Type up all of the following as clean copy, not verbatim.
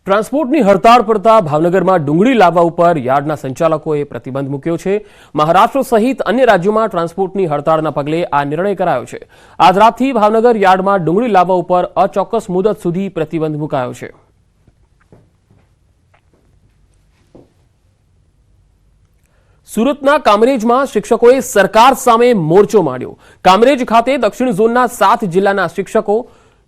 ટ્રાન્સપોર્ટની હડતાળ પડતા ભાવનગરમાં ડુંગળી લાવવા ઉપર યાર્ડના સંચાલકોએ પ્રતિબંધ મૂક્યો છે। મહારાષ્ટ્ર સહિત અન્ય રાજ્યોમાં ટ્રાન્સપોર્ટની હડતાળના પગલે આ નિર્ણય કરાયો છે। આજ રાતથી ભાવનગર યાર્ડમાં ડુંગળી લાવવા ઉપર અચોક્કસ મુદત સુધી પ્રતિબંધ મુકાયો છે। સુરતના કામરેજમાં શિક્ષકોએ સરકાર સામે મોરચો માંડ્યો। કામરેજ ખાતે દક્ષિણ ઝોનના 7 જિલ્લાના શિક્ષકો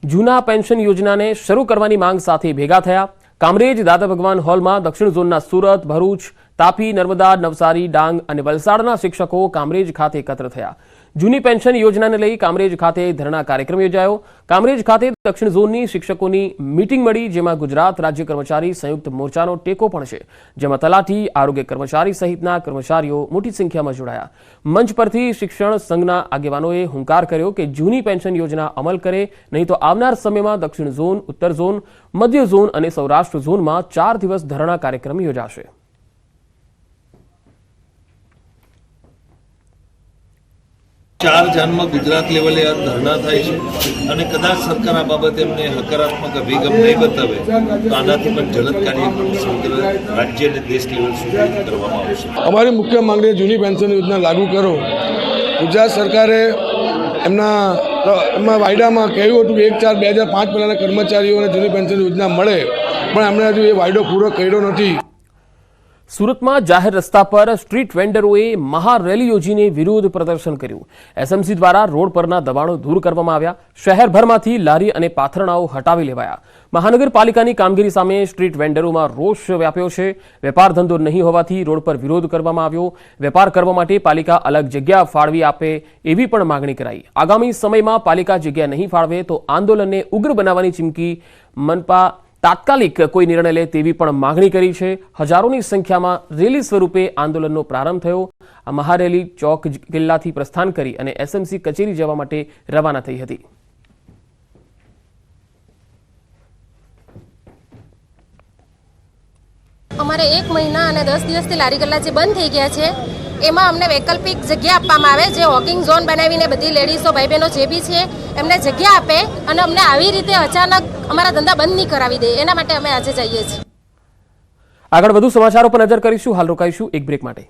જૂના પેન્શન યોજનાને શરૂ કરવાની માંગ સાથે ભેગા થયા। કામરેજ દાદા ભગવાન હોલમાં દક્ષિણ ઝોનના સુરત, ભરૂચ, તાપી, નર્મદા, નવસારી, ડાંગ અને વલસાડના શિક્ષકો કામરેજ ખાતે એકત્ર થયા। જૂની પેન્શન યોજનાને લઈ કામરેજ ખાતે ધરણા કાર્યક્રમ યોજાયો। કામરેજ ખાતે દક્ષિણ ઝોનની શિક્ષકોની મીટિંગ મળી, જેમાં ગુજરાત રાજ્ય કર્મચારી સંયુક્ત મોરચાનો ટેકો પણ છે, જેમાં તલાટી, આરોગ્ય કર્મચારી સહિતના કર્મચારીઓ મોટી સંખ્યામાં જોડાયા। મંચ પરથી શિક્ષણ સંઘના આગેવાનોએ હુંકાર કર્યો કે જૂની પેન્શન યોજના અમલ કરે, નહીં તો આવનાર સમયમાં દક્ષિણ ઝોન, ઉત્તર ઝોન, મધ્ય ઝોન અને સૌરાષ્ટ્ર ઝોનમાં 4 દિવસ ધરણા કાર્યક્રમ યોજાશે। ચાર જાનમાં ગુજરાત લેવલે આ ધરણા થાય છે અને કદાચ સરકાર આ બાબતે એમને હકારાત્મક અભિગમ નહીં બતાવે તો આનાથી પણ જલદ કાર્યક્રમ સમગ્ર રાજ્ય અને દેશ લેવલ સુધી કરવામાં આવશે। અમારી મુખ્ય માંગણી જૂની પેન્શન યોજના લાગુ કરો। ગુજરાત સરકારે એમના વાયદામાં કહ્યું હતું કે 1/4/2005 પહેલાંના કર્મચારીઓને જૂની પેન્શન યોજના મળે, પણ એમણે હજુ એ વાયદો પૂરો કર્યો નથી। સુરતમાં જાહેર રસ્તા પર સ્ટ્રીટ વેન્ડરોએ મહારેલી યોજીને વિરોધ પ્રદર્શન કર્યું। એસએમસી દ્વારા રોડ પરના દબાણો દૂર કરવામાં આવ્યા। શહેરભરમાંથી લારી અને પાથરણાઓ હટાવી લેવાયા। મહાનગરપાલિકાની કામગીરી સામે સ્ટ્રીટ વેન્ડરોમાં રોષ વ્યાપ્યો છે। વેપાર ધંધો નહીં હોવાથી રોડ પર વિરોધ કરવામાં આવ્યો। વેપાર કરવા માટે પાલિકા અલગ જગ્યા ફાળવી આપે એવી પણ માગણી કરાઈ। આગામી સમયમાં પાલિકા જગ્યા નહીં ફાળવે તો આંદોલનને ઉગ્ર બનાવવાની ચીમકી મનપા તાત્કાલિક કોઈ નિર્ણય લે તેવી પણ માગણી કરી છે। હજારોની સંખ્યામાં રેલી સ્વરૂપે આંદોલનનો પ્રારંભ થયો। આ મહારેલી ચોક કિલ્લાથી પ્રસ્થાન કરી અને એસએમસી કચેરી જવા માટે રવાના થઈ હતી। અમારે 1 મહિના અને 10 દિવસથી લારી ગલ્લા જે બંધ થઈ ગયા છે, એમાં અમને વૈકલ્પિક જગ્યા આપવામાં આવે, જે વોકિંગ ઝોન બનાવીને બધી લેડીઝો ભાઈ બહેનો જે બી છે એમને જગ્યા આપે અને અમને આવી રીતે અચાનક અમારા ધંધા બંધ નહીં કરાવી દે, એના માટે અમે આજે જઈએ છીએ। આગળ વધુ સમાચારો પર નજર કરીશું, હાલ રોકાઈશું એક બ્રેક માટે।